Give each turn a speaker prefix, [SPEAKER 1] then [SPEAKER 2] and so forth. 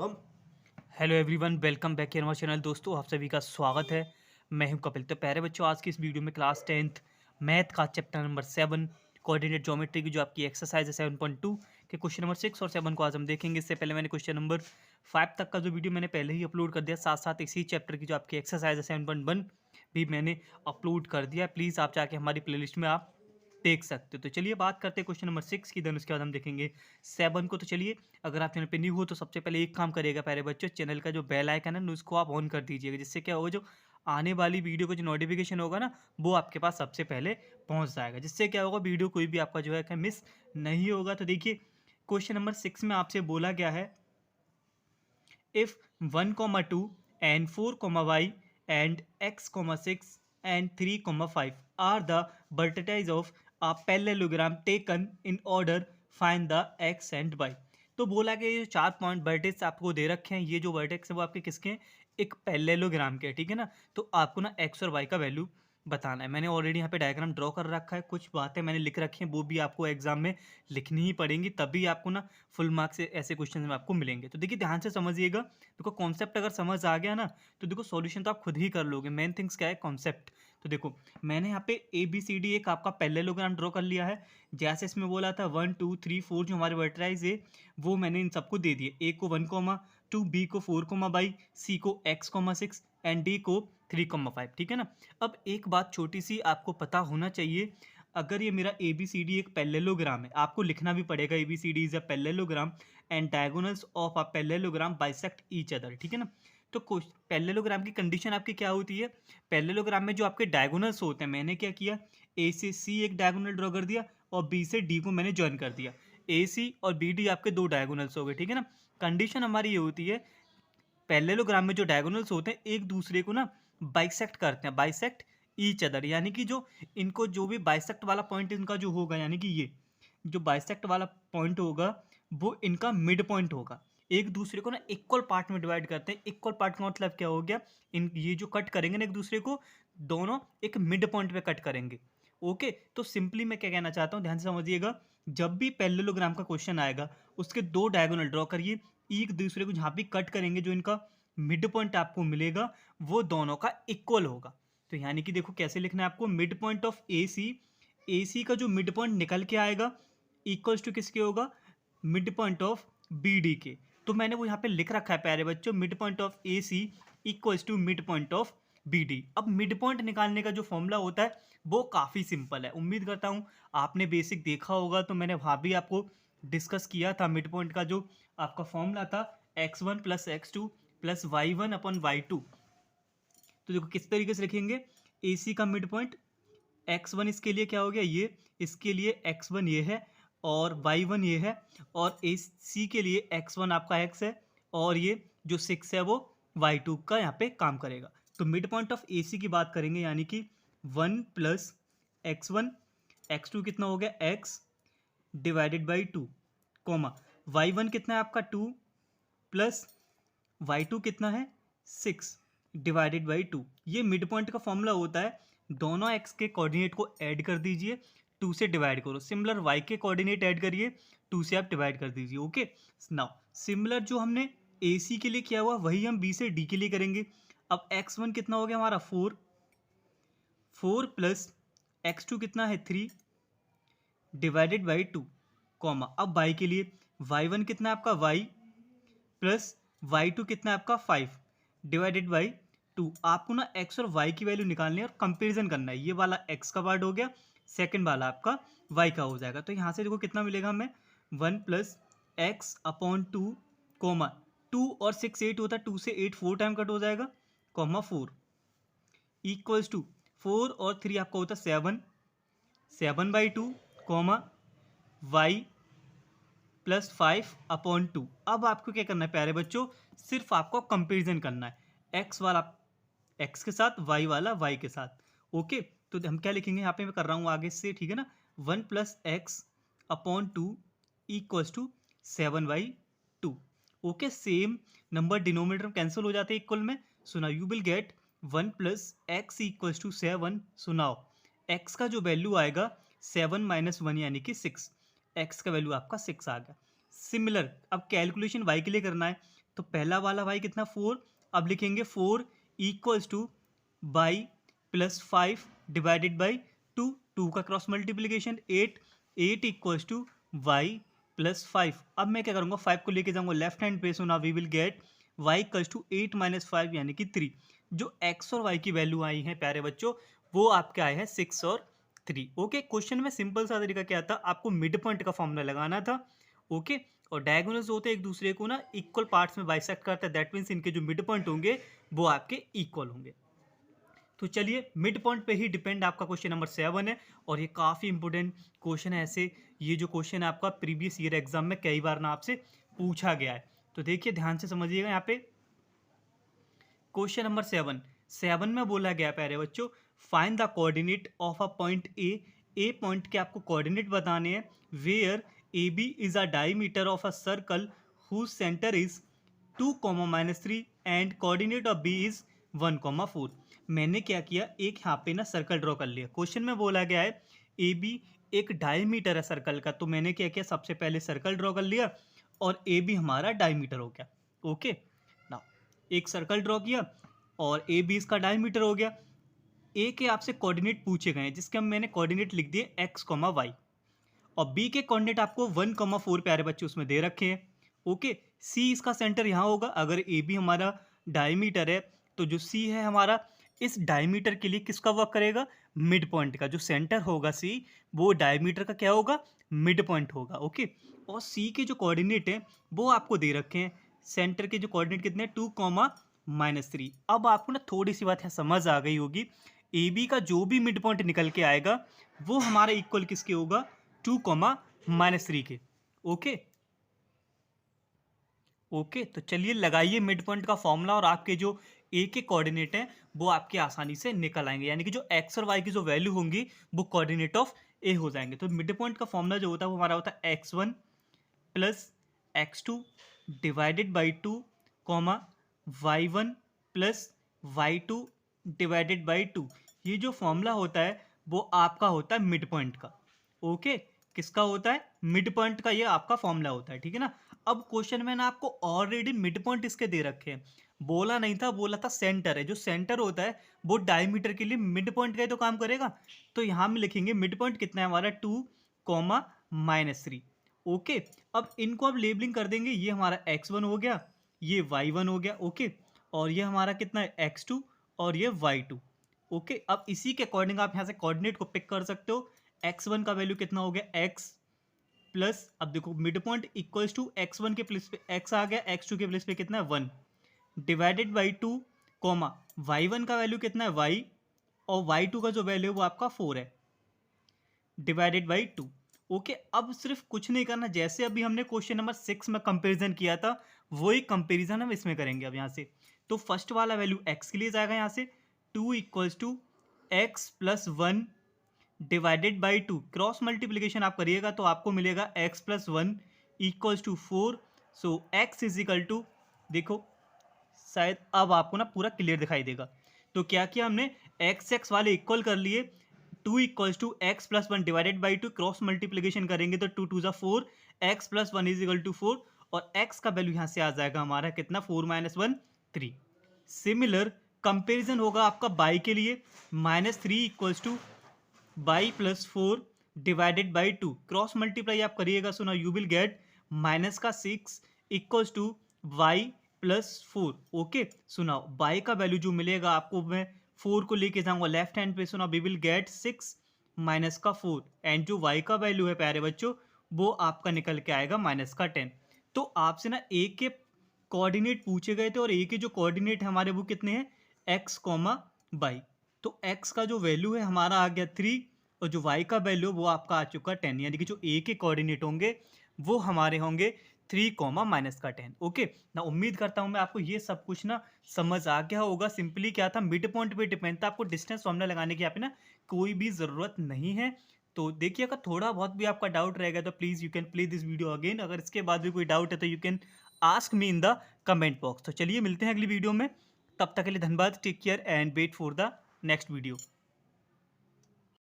[SPEAKER 1] हम
[SPEAKER 2] hello everyone, welcome back in our channel. दोस्तों, आप सभी का स्वागत है। मैं हूं कपिल। तो प्यारे बच्चों, आज की इस वीडियो में क्लास 10th मैथ का चैप्टर नंबर 7 कोऑर्डिनेट ज्योमेट्री की जो आपकी एक्सरसाइज है 7.2 के क्वेश्चन नंबर 6 और 7 को आज हम देखेंगे। इससे पहले मैंने क्वेश्चन नंबर 5 तक का जो वीडियो मैंने पहले ही अपलोड कर दिया, साथ साथ इसी चैप्टर की जो आपकी एक्सरसाइज है 7.1 भी मैंने अपलोड कर दिया। प्लीज़ आप जाके हमारी प्लेलिस्ट में आप देख सकते हो। तो चलिए बात करते हैं क्वेश्चन नंबर 6 की, देन उसके बाद हम देखेंगे 7 को। तो चलिए, अगर आप चैनल पे न्यू हो तो सबसे पहले एक काम करिएगा प्यारे बच्चों, चैनल का जो बेल आइकन है ना उसको आप ऑन कर दीजिएगा, जिससे क्या होगा, जो आने वाली वीडियो का जो नोटिफिकेशन होगा ना वो आपके पास सबसे पहले पहुंच जाएगा। जिससे क्या होगा, वीडियो कोई भी आपका जो है मिस नहीं होगा। तो देखिए, क्वेश्चन नंबर 6 में आपसे बोला गया है, if 1, 2 and 4, y and x, 6 and 3, 5 are the vertices of a parallelogram taken in order, find the x and y। तो बोला कि ये 4 पॉइंट वर्टेक्स आपको दे रखे हैं। ये जो वर्टेक्स है वो आपके किसके हैं? एक पैरेललोग्राम के, ठीक है ना। तो आपको ना एक्स और वाई का वैल्यू बताना है। मैंने ऑलरेडी यहाँ पे डायग्राम ड्रॉ कर रखा है, कुछ बातें मैंने लिख रखी हैं, वो भी आपको एग्जाम में लिखनी ही पड़ेंगी, तभी आपको ना फुल मार्क्स ऐसे क्वेश्चन में आपको मिलेंगे। तो देखिए, ध्यान से समझिएगा। देखो, कॉन्सेप्ट अगर समझ आ गया ना तो देखो सॉल्यूशन तो आप खुद ही कर लोगे। मेन थिंग्स क्या है? कॉन्सेप्ट। तो देखो, मैंने यहाँ पे ए बी सी डी एक आपका पैरेललोग्राम ड्रॉ कर लिया है। जैसे इसमें बोला था 1 2 3 4 जो हमारे वर्टिसाइज है वो मैंने इन सबको दे दिए। ए को 1, 2, बी को 4, सी को x, 6 एंड डी को 3, 5, ठीक है ना। अब एक बात छोटी सी आपको पता होना चाहिए, अगर ये मेरा ए बी सी डी एक पैरेललोग्राम है, आपको लिखना भी पड़ेगा A B C D is a parallelogram and diagonals of a parallelogram bisect each other, ठीक है ना। तो पैरेललोग्राम की कंडीशन आपकी क्या होती है? पैरेललोग्राम में जो आपके डायगोनल्स होते हैं, मैंने क्या किया, ए से सी एक डायगोनल ड्रॉ कर दिया और बी से डी को मैंने ज्वाइन कर दिया। ए सी और बी डी आपके दो डायगोनल्स हो गए, ठीक है ना। कंडीशन हमारी ये होती है, पैरेललोग्राम में जो डायगोनल्स होते हैं एक दूसरे को ना बाइसेक्ट करते हैं, बाइसेक्ट ईच अदर, यानी कि जो इनको जो भी बाइसेक्ट वाला पॉइंट इनका जो होगा, यानी कि ये जो बाइसेक्ट वाला पॉइंट होगा वो इनका मिड पॉइंट होगा। एक दूसरे को ना इक्वल पार्ट में डिवाइड करते हैं। इक्वल पार्ट का मतलब क्या हो गया, इन ये जो कट करेंगे ना एक दूसरे को, दोनों एक मिड पॉइंट पे कट करेंगे। ओके, तो सिंपली मैं क्या कहना चाहता हूँ, ध्यान से समझिएगा। जब भी पैरेललोग्राम का क्वेश्चन आएगा उसके दो डायगोनल ड्रॉ करिए, एक दूसरे को जहाँ भी कट करेंगे जो इनका मिड पॉइंट आपको मिलेगा वो दोनों का इक्वल होगा। तो यानी कि देखो कैसे लिखना है आपको, मिड पॉइंट ऑफ ए सी का जो मिड पॉइंट निकल के आएगा इक्वल्स टू किसके होगा? Mid point of B D के। तो मैंने वो यहाँ पे लिख रखा है प्यारे बच्चों, mid point of A C equals to mid point of B D. अब मिड पॉइंट निकालने का जो फॉर्मूला होता है वो काफ़ी सिंपल है। उम्मीद करता हूँ आपने बेसिक देखा होगा, तो मैंने वहाँ भी आपको डिस्कस किया था। मिड पॉइंट का जो आपका फॉर्मूला था x1 plus x2 plus y1 अपन y2। तो देखो किस तरीके से लिखेंगे, ए सी का मिड पॉइंट x1 इसके लिए क्या हो गया, ये इसके लिए x1 ये है और y1 ये है, और ए सी के लिए x1 आपका x है और ये जो 6 है वो y2 का यहाँ पे काम करेगा। तो मिड पॉइंट ऑफ ए सी की बात करेंगे, यानी कि 1 प्लस x1, x2 कितना हो गया x divided by 2, comma y1 कितना है आपका 2 प्लस y2 कितना है 6 डिवाइडेड बाई 2। ये मिड पॉइंट का फॉर्मूला होता है। दोनों x के कोऑर्डिनेट को ऐड कर दीजिए, 2 से डिवाइड करो। सिमिलर y के कोऑर्डिनेट ऐड करिए, 2 से आप डिवाइड कर दीजिए। ओके, नाउ सिमिलर जो हमने ए सी के लिए किया हुआ वही हम बी से डी के लिए करेंगे। अब x1 कितना हो गया हमारा 4, 4 प्लस x2 कितना है 3 डिवाइडेड बाई 2, कॉमा अब y के लिए y1 कितना है आपका y प्लस y2 कितना है आपका 5 डिवाइडेड बाई 2। आपको ना x और y की वैल्यू निकालनी है और कंपैरिजन करना है। ये वाला x का पार्ट हो गया, सेकंड वाला आपका y का हो जाएगा। तो यहाँ से देखो कितना मिलेगा हमें, 1 प्लस एक्स अपॉन 2, कॉमा 2 और 6 8 होता है, 2 से 8 4 टाइम कट हो जाएगा, कॉमा 4 इक्वल्स टू 4 और 3 आपका होता है 7, 7/2, कॉमा y प्लस 5/2। अब आपको क्या करना है प्यारे बच्चों, सिर्फ आपको कंपेरिजन करना है, x वाला x के साथ, y वाला y के साथ। ओके, तो हम क्या लिखेंगे यहाँ पे, मैं कर रहा हूँ आगे से, ठीक है ना। 1 plus x upon 2 equals to 7/2। Okay, same number denominator cancel हो जाते हैं इक्वल में। So now you will get 1 plus x equals to 7। So now x का जो वैल्यू आएगा 7 माइनस 1 यानी कि 6, x का वैल्यू आपका 6 आ गया। सिमिलर अब कैलकुलेशन y के लिए करना है, तो पहला वाला y कितना 4, अब लिखेंगे 4 equals to y plus 5 divided by 2, 2 का cross multiplication 8, 8 equals to y plus 5। अब मैं क्या करूँगा 5 को लेके जाऊँगा लेफ्ट हैंड पे, so now we will get y equals to 8 minus 5 यानी कि 3। जो x और y की वैल्यू आई है प्यारे बच्चों वो आपके आए हैं 6 और 3। ओके, क्वेश्चन में सिंपल सा तरीका क्या था, आपको मिड पॉइंट का फॉर्मूला लगाना था। ओके, और डायगोनल्स होते हैं एक दूसरे को ना इक्वल पार्ट्स में बाइसेक्ट करते हैं, दैट मीन्स इनके जो मिड पॉइंट होंगे वो आपके इक्वल होंगे। तो चलिए मिड पॉइंट पे ही डिपेंड आपका क्वेश्चन नंबर 7 है और ये काफ़ी इंपॉर्टेंट क्वेश्चन है। ऐसे ये जो क्वेश्चन है आपका प्रीवियस ईयर एग्जाम में कई बार ना आपसे पूछा गया है, तो देखिए ध्यान से समझिएगा। यहाँ पे क्वेश्चन नंबर 7 में बोला गया प्यारे बच्चों, find the coordinate of a point A point के आपको कोऑर्डिनेट बताने हैं, where A B is a diameter of a circle whose centre is 2, -3 and coordinate of B is 1, 4। मैंने क्या किया, एक यहाँ पे ना सर्कल ड्रॉ कर लिया। क्वेश्चन में बोला गया है ए बी एक डायमीटर है सर्कल का, तो मैंने क्या किया, सबसे पहले सर्कल ड्रॉ कर लिया और ए बी हमारा डायमीटर हो गया। ओके, नाउ एक सर्कल ड्रॉ किया और ए बी इसका डायमीटर हो गया। ए के आपसे कोऑर्डिनेट पूछे गए हैं जिसके हम मैंने कोऑर्डिनेट लिख दिए x, y, और बी के कोऑर्डिनेट आपको 1, 4 प्यारे बच्चे उसमें दे रखे हैं। ओके, सी इसका सेंटर यहाँ होगा। अगर ए बी हमारा डायमीटर है तो जो सी है हमारा इस डायमीटर के लिए किसका वर्क करेगा, मिड पॉइंट का। जो सेंटर होगा सी वो डायमीटर का क्या होगा, मिड पॉइंट होगा। ओके, और सी के जो कोऑर्डिनेट है वो आपको दे रखे हैं। सेंटर के जो कोऑर्डिनेट कितने हैं, 2, -3। अब आपको ना थोड़ी सी बात यहाँ समझ आ गई होगी, ए बी का जो भी मिड पॉइंट निकल के आएगा वो हमारा इक्वल किसके होगा, 2, -3 के। ओके ओके, तो चलिए लगाइए मिड पॉइंट का फॉर्मूला और आपके जो ए के कोऑर्डिनेट हैं वो आपके आसानी से निकल आएंगे, यानी कि जो एक्स और वाई की जो वैल्यू होंगी वो कोऑर्डिनेट ऑफ ए हो जाएंगे। तो मिड पॉइंट का फॉर्मूला जो होता है वो हमारा होता है x1 plus x2 divided by 2, y1 plus y2 divided by 2। ये जो फॉर्मूला होता है वो आपका होता है मिड पॉइंट का। ओके, किसका होता है, मिड पॉइंट का, ये आपका फॉर्मूला होता है, ठीक है ना। अब क्वेश्चन में ना आपको ऑलरेडी मिड पॉइंट इसके दे रखे हैं, बोला नहीं था, बोला था सेंटर है। जो सेंटर होता है वो डायमीटर के लिए मिड पॉइंट का ही तो काम करेगा। तो यहाँ में लिखेंगे मिड पॉइंट कितना है हमारा 2, -3। ओके, अब इनको अब लेबलिंग कर देंगे, ये हमारा x1 हो गया, ये y1 हो गया। ओके, और ये हमारा कितना है x2 और ये y2। ओके, अब इसी के अकॉर्डिंग आप यहाँ से कोऑर्डिनेट को पिक कर सकते हो। x1 का वैल्यू कितना हो गया, x प्लस, अब देखो mid point equals to x1 के प्लेस पे x आ गया, x2 के प्लेस पे कितना है 1 डिवाइडेड बाई 2, y1 का वैल्यू कितना है y, और y2 का जो वैल्यू है वो आपका 4 है डिवाइडेड बाई 2। ओके, अब सिर्फ कुछ नहीं करना, जैसे अभी हमने क्वेश्चन नंबर 6 में कंपैरिजन किया था वही कंपैरिजन हम इसमें करेंगे। अब यहाँ से तो फर्स्ट वाला वैल्यू x के लिए जाएगा, यहाँ से 2 equals to x plus 1 divided by 2, cross multiplication आप करिएगा तो आपको मिलेगा x plus 1 equals to 4। So x is equal to, देखो शायद अब आपको ना पूरा क्लियर दिखाई देगा। तो क्या किया हमने, x वाले इक्वल कर लिए, 2 equals to x plus 1 divided by 2, cross multiplication करेंगे तो 2 2 4, x plus 1 is equal to 4, और x का वैल्यू यहाँ से आ जाएगा हमारा कितना, 4 - 1 3। सिमिलर कंपेरिजन होगा आपका बाई के लिए, -3 equals to y plus 4 divided by 2, cross multiply आप करिएगा, so now you will get -6 equals to y plus 4। Okay, सुनाओ बाई का वैल्यू जो मिलेगा आपको, मैं 4 को लेके जाऊंगा लेफ्ट हैंड पे, सुना वी विल गेट 6 माइनस का 4, एंड जो y का वैल्यू है प्यारे बच्चों वो आपका निकल के आएगा -10। तो आपसे ना a के कोऑर्डिनेट पूछे गए थे और a के जो कोऑर्डिनेट है हमारे वो कितने हैं, x, y। तो x का जो वैल्यू है हमारा आ गया 3 और जो y का वैल्यू वो आपका आ चुका 10, यानी कि जो a के कोऑर्डिनेट होंगे वो हमारे होंगे 3, -10। ओके ना, उम्मीद करता हूँ मैं आपको ये सब कुछ ना समझ आ गया होगा। सिंपली क्या था, मिड पॉइंट पे डिपेंड था, आपको डिस्टेंस फॉर्मूला लगाने की यहाँ पे ना कोई भी ज़रूरत नहीं है। तो देखिए अगर थोड़ा बहुत भी आपका डाउट रहेगा तो please you can play this video again. अगर इसके बाद भी कोई डाउट है तो you can ask me in the comment box. तो चलिए मिलते हैं अगली वीडियो में, तब तक के लिए धन्यवाद, take care and wait for the next video.